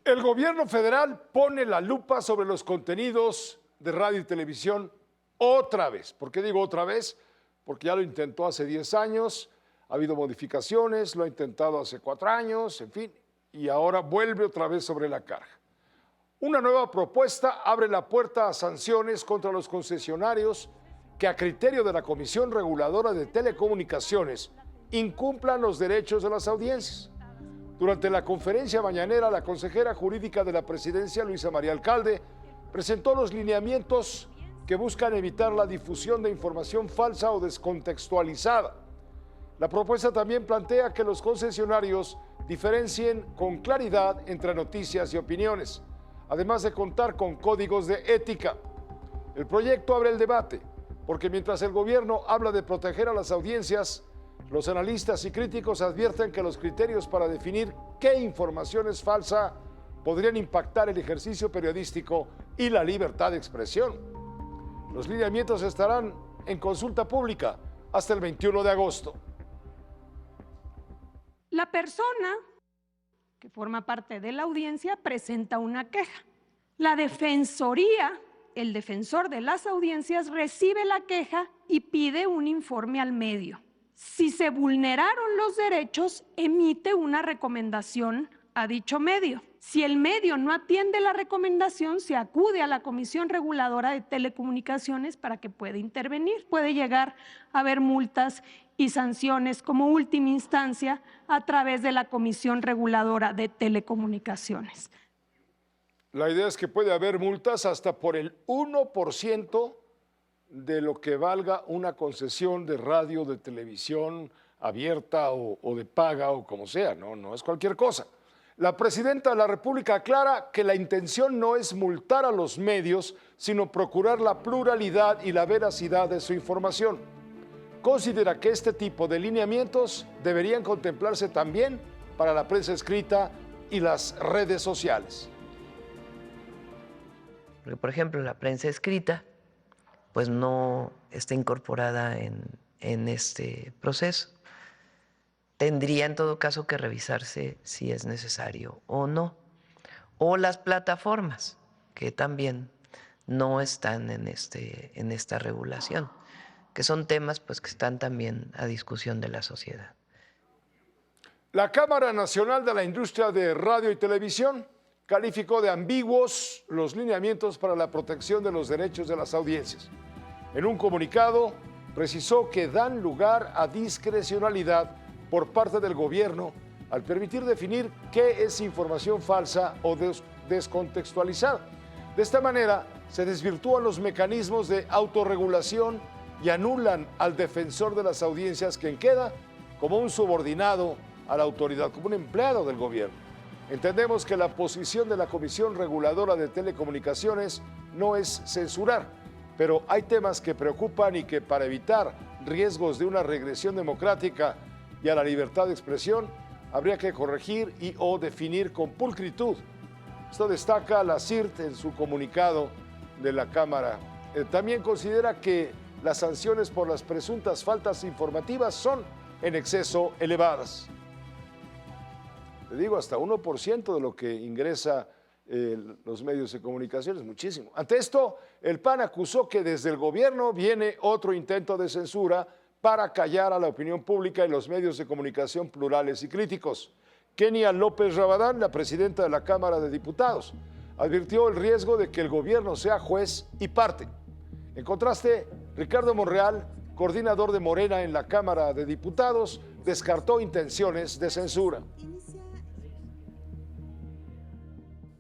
El gobierno federal pone la lupa sobre los contenidos de radio y televisión otra vez. ¿Por qué digo otra vez? Porque ya lo intentó hace 10 años, ha habido modificaciones, lo ha intentado hace 4 años, en fin, y ahora vuelve otra vez sobre la carga. Una nueva propuesta abre la puerta a sanciones contra los concesionarios que, a criterio de la Comisión Reguladora de Telecomunicaciones, incumplan los derechos de las audiencias. Durante la conferencia mañanera, la consejera jurídica de la presidencia, Luisa María Alcalde, presentó los lineamientos que buscan evitar la difusión de información falsa o descontextualizada. La propuesta también plantea que los concesionarios diferencien con claridad entre noticias y opiniones, además de contar con códigos de ética. El proyecto abre el debate, porque mientras el gobierno habla de proteger a las audiencias, los analistas y críticos advierten que los criterios para definir qué información es falsa podrían impactar el ejercicio periodístico y la libertad de expresión. Los lineamientos estarán en consulta pública hasta el 21 de agosto. La persona que forma parte de la audiencia presenta una queja. La defensoría, el defensor de las audiencias, recibe la queja y pide un informe al medio. Si se vulneraron los derechos, emite una recomendación a dicho medio. Si el medio no atiende la recomendación, se acude a la Comisión Reguladora de Telecomunicaciones para que pueda intervenir. Puede llegar a haber multas y sanciones como última instancia a través de la Comisión Reguladora de Telecomunicaciones. La idea es que puede haber multas hasta por el 1% de lo que valga una concesión de radio, de televisión abierta o de paga o como sea, no es cualquier cosa. La presidenta de la República aclara que la intención no es multar a los medios, sino procurar la pluralidad y la veracidad de su información. Considera que este tipo de lineamientos deberían contemplarse también para la prensa escrita y las redes sociales. Porque, por ejemplo, la prensa escrita pues no está incorporada en este proceso. Tendría en todo caso que revisarse si es necesario o no. O las plataformas, que también no están en esta regulación, que son temas pues, que están también a discusión de la sociedad. La Cámara Nacional de la Industria de Radio y Televisión calificó de ambiguos los lineamientos para la protección de los derechos de las audiencias. En un comunicado, precisó que dan lugar a discrecionalidad por parte del gobierno al permitir definir qué es información falsa o descontextualizada. De esta manera, se desvirtúan los mecanismos de autorregulación y anulan al defensor de las audiencias, quien queda como un subordinado a la autoridad, como un empleado del gobierno. Entendemos que la posición de la Comisión Reguladora de Telecomunicaciones no es censurar, pero hay temas que preocupan y que, para evitar riesgos de una regresión democrática y a la libertad de expresión, habría que corregir y o definir con pulcritud. Esto destaca la CIRT en su comunicado de la Cámara. También considera que las sanciones por las presuntas faltas informativas son en exceso elevadas. Le digo, hasta 1% de lo que ingresa los medios de comunicación es muchísimo. Ante esto, el PAN acusó que desde el gobierno viene otro intento de censura para callar a la opinión pública y los medios de comunicación plurales y críticos. Kenia López Rabadán, la presidenta de la Cámara de Diputados, advirtió el riesgo de que el gobierno sea juez y parte. En contraste, Ricardo Monreal, coordinador de Morena en la Cámara de Diputados, descartó intenciones de censura.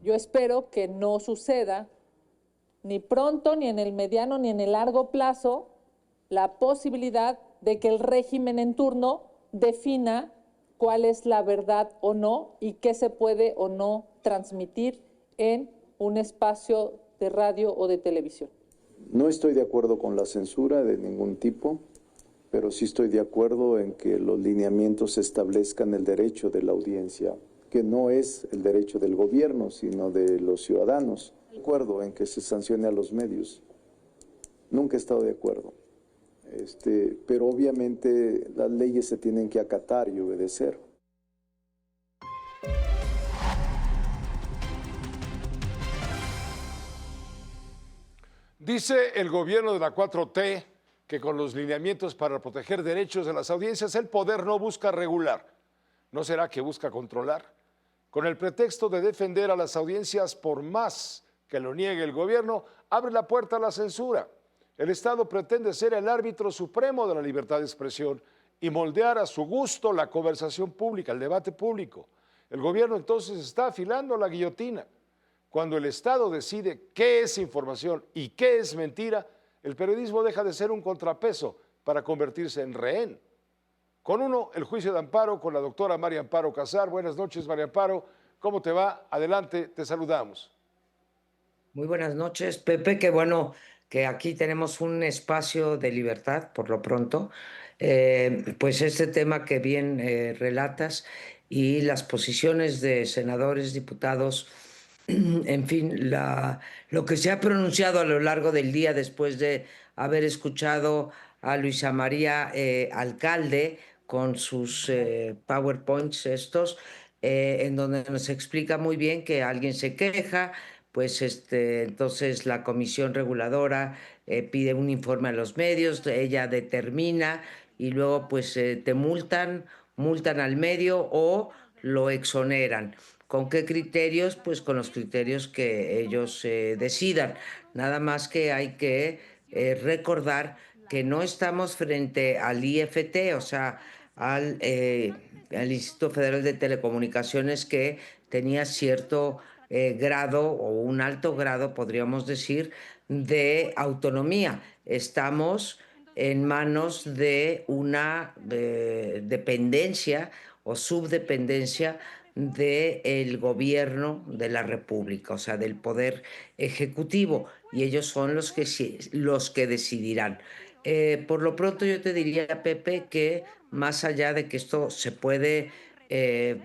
Yo espero que no suceda ni pronto, ni en el mediano, ni en el largo plazo, la posibilidad de que el régimen en turno defina cuál es la verdad o no y qué se puede o no transmitir en un espacio de radio o de televisión. No estoy de acuerdo con la censura de ningún tipo, pero sí estoy de acuerdo en que los lineamientos establezcan el derecho de la audiencia, que no es el derecho del gobierno, sino de los ciudadanos. De acuerdo en que se sancione a los medios. Nunca he estado de acuerdo. Pero obviamente las leyes se tienen que acatar y obedecer. Dice el gobierno de la 4T que con los lineamientos para proteger derechos de las audiencias el poder no busca regular. ¿No será que busca controlar? Con el pretexto de defender a las audiencias, por más que lo niegue el gobierno, abre la puerta a la censura. El Estado pretende ser el árbitro supremo de la libertad de expresión y moldear a su gusto la conversación pública, el debate público. El gobierno entonces está afilando la guillotina. Cuando el Estado decide qué es información y qué es mentira, el periodismo deja de ser un contrapeso para convertirse en rehén. Con uno, el juicio de amparo con la doctora María Amparo Casar. Buenas noches, María Amparo. ¿Cómo te va? Adelante, te saludamos. Muy buenas noches, Pepe. Qué bueno que aquí tenemos un espacio de libertad, por lo pronto. Pues este tema que bien relatas y las posiciones de senadores, diputados, en fin, lo que se ha pronunciado a lo largo del día después de haber escuchado a Luisa María Alcalde con sus PowerPoints estos, en donde nos explica muy bien que alguien se queja, pues entonces la comisión reguladora pide un informe a los medios, ella determina y luego pues te multan al medio o lo exoneran. ¿Con qué criterios? Pues con los criterios que ellos decidan. Nada más que hay que recordar que no estamos frente al IFT, o sea, al Instituto Federal de Telecomunicaciones, que tenía cierto grado o un alto grado, podríamos decir, de autonomía. Estamos en manos de una dependencia o subdependencia del gobierno de la República, o sea, del poder ejecutivo, y ellos son los que decidirán. Por lo pronto yo te diría, Pepe, que más allá de que esto se puede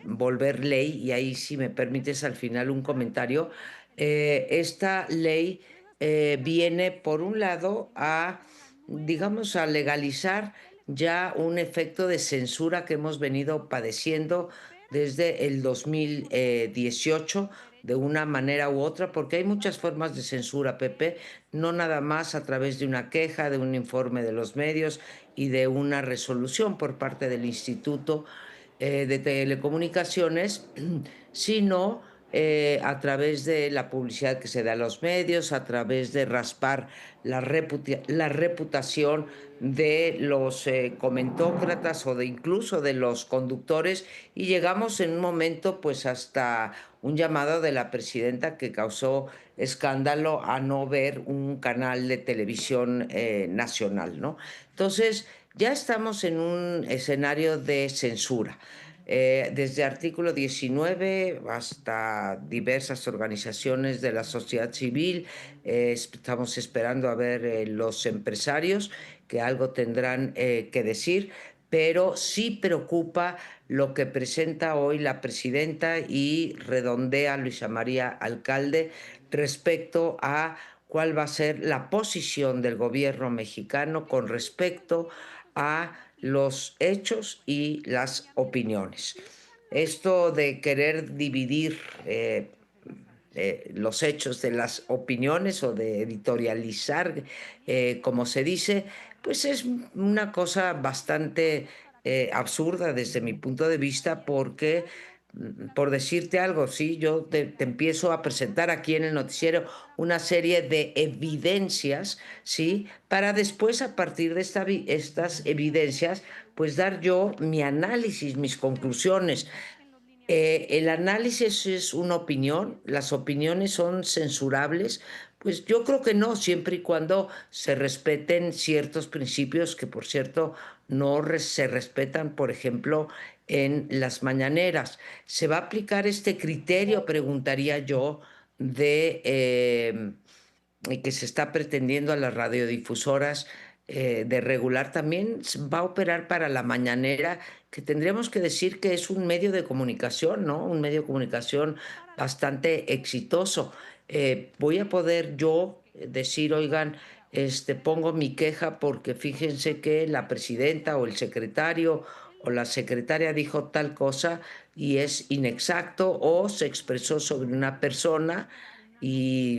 volver ley, y ahí si me permites al final un comentario, esta ley viene por un lado a, digamos, a legalizar ya un efecto de censura que hemos venido padeciendo desde el 2018 de una manera u otra, porque hay muchas formas de censura, Pepe, no nada más a través de una queja, de un informe de los medios y de una resolución por parte del Instituto de Telecomunicaciones, sino a través de la publicidad que se da a los medios, a través de raspar la reputación de los comentócratas o de incluso de los conductores, y llegamos en un momento pues hasta un llamado de la presidenta que causó escándalo a no ver un canal de televisión nacional, ¿no? Entonces ya estamos en un escenario de censura. Desde artículo 19 hasta diversas organizaciones de la sociedad civil, estamos esperando a ver los empresarios, que algo tendrán que decir, pero sí preocupa lo que presenta hoy la presidenta y redondea Luisa María Alcalde respecto a cuál va a ser la posición del gobierno mexicano con respecto a los hechos y las opiniones. Esto de querer dividir los hechos de las opiniones o de editorializar, como se dice, pues es una cosa bastante absurda desde mi punto de vista, porque, por decirte algo, sí, yo te empiezo a presentar aquí en el noticiero una serie de evidencias, sí, para después, a partir de estas evidencias, pues dar yo mi análisis, mis conclusiones. El análisis es una opinión, las opiniones son censurables. Pues yo creo que no, siempre y cuando se respeten ciertos principios que, por cierto, no se respetan, por ejemplo, en las mañaneras. ¿Se va a aplicar este criterio, preguntaría yo, que se está pretendiendo a las radiodifusoras de regular? También va a operar para la mañanera, que tendríamos que decir que es un medio de comunicación, ¿no? Un medio de comunicación bastante exitoso. Voy a poder yo decir, oigan, pongo mi queja porque fíjense que la presidenta o el secretario o la secretaria dijo tal cosa y es inexacto, o se expresó sobre una persona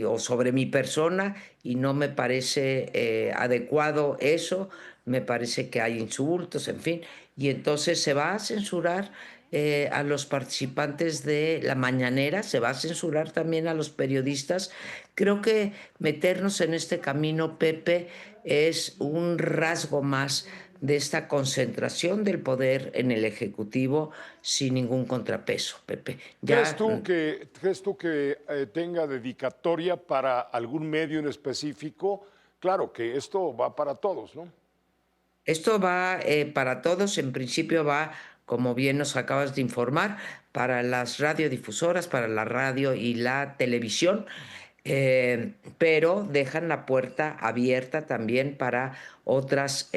o sobre mi persona, y no me parece adecuado eso, me parece que hay insultos, en fin, y entonces se va a censurar a los participantes de la mañanera, se va a censurar también a los periodistas. Creo que meternos en este camino, Pepe, es un rasgo más de esta concentración del poder en el Ejecutivo sin ningún contrapeso, Pepe. ¿Crees Ya tú que tenga dedicatoria para algún medio en específico? Claro que esto va para todos, ¿no? esto va para todos, en principio va, como bien nos acabas de informar, para las radiodifusoras, para la radio y la televisión, pero dejan la puerta abierta también para otras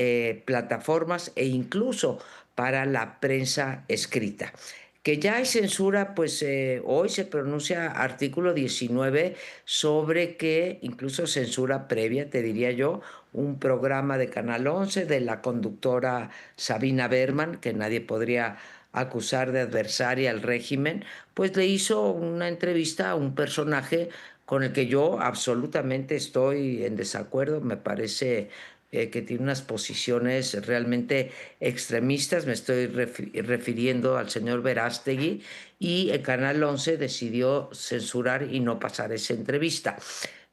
plataformas e incluso para la prensa escrita. Que ya hay censura, pues hoy se pronuncia artículo 19 sobre que, incluso censura previa, te diría yo, un programa de Canal 11 de la conductora Sabina Berman, que nadie podría acusar de adversaria al régimen, pues le hizo una entrevista a un personaje con el que yo absolutamente estoy en desacuerdo. Me parece que tiene unas posiciones realmente extremistas. Me estoy refiriendo al señor Verástegui, y el Canal 11 decidió censurar y no pasar esa entrevista.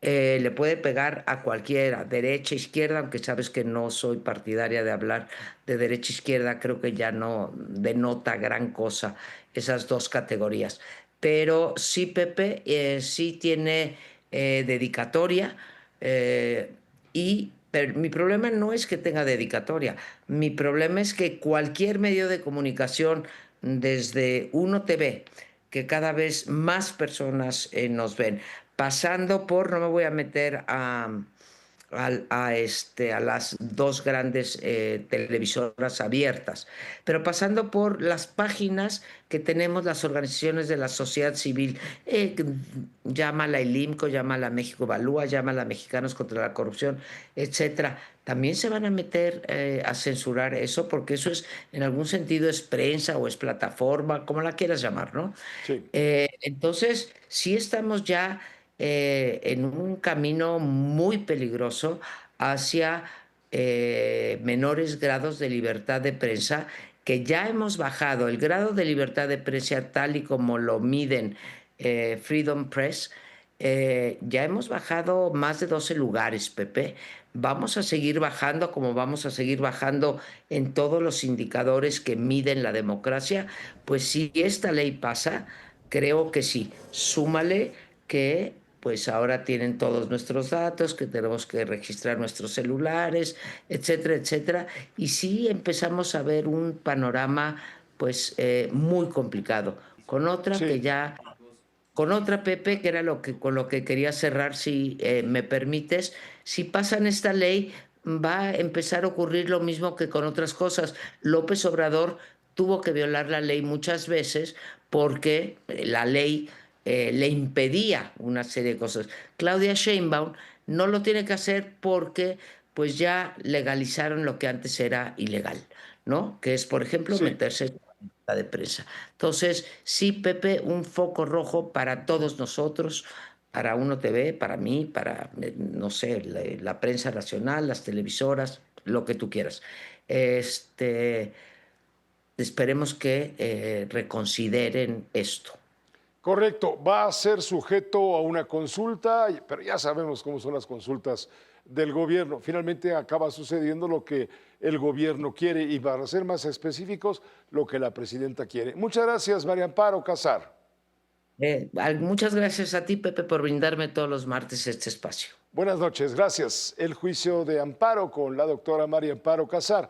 Le puede pegar a cualquiera, derecha, izquierda, aunque sabes que no soy partidaria de hablar de derecha, izquierda, creo que ya no denota gran cosa esas dos categorías. Pero sí, Pepe, sí tiene dedicatoria, pero mi problema no es que tenga dedicatoria, mi problema es que cualquier medio de comunicación, desde Uno TV, que cada vez más personas nos ven, pasando por, no me voy a meter a las dos grandes televisoras abiertas, pero pasando por las páginas que tenemos las organizaciones de la sociedad civil, llámala el IMCO, llámala México Evalúa, llámala Mexicanos contra la Corrupción, etcétera. También se van a meter a censurar eso, porque eso es, en algún sentido, es prensa o es plataforma, como la quieras llamar, ¿no? Sí. Entonces, sí estamos ya en un camino muy peligroso hacia menores grados de libertad de prensa, que ya hemos bajado el grado de libertad de prensa tal y como lo miden Freedom Press. Ya hemos bajado más de 12 lugares, Pepe. Vamos a seguir bajando, como vamos a seguir bajando en todos los indicadores que miden la democracia. Pues si esta ley pasa, creo que sí. Súmale que pues ahora tienen todos nuestros datos, que tenemos que registrar nuestros celulares, etcétera, etcétera. Y sí empezamos a ver un panorama pues muy complicado. Con otra Sí. que ya, con otra, Pepe, que era con lo que quería cerrar, si me permites, si pasan esta ley, va a empezar a ocurrir lo mismo que con otras cosas. López Obrador tuvo que violar la ley muchas veces porque la ley le impedía una serie de cosas. Claudia Sheinbaum no lo tiene que hacer porque pues ya legalizaron lo que antes era ilegal, ¿no? Que es, por ejemplo, Sí. meterse en la de prensa. Entonces, sí, Pepe, un foco rojo para todos nosotros, para Uno TV, para mí, para, no sé, la prensa nacional, las televisoras, lo que tú quieras. Esperemos que reconsideren esto. Correcto, va a ser sujeto a una consulta, pero ya sabemos cómo son las consultas del gobierno. Finalmente acaba sucediendo lo que el gobierno quiere y, para ser más específicos, lo que la presidenta quiere. Muchas gracias, María Amparo Casar. Muchas gracias a ti, Pepe, por brindarme todos los martes este espacio. Buenas noches, gracias. El juicio de amparo con la doctora María Amparo Casar.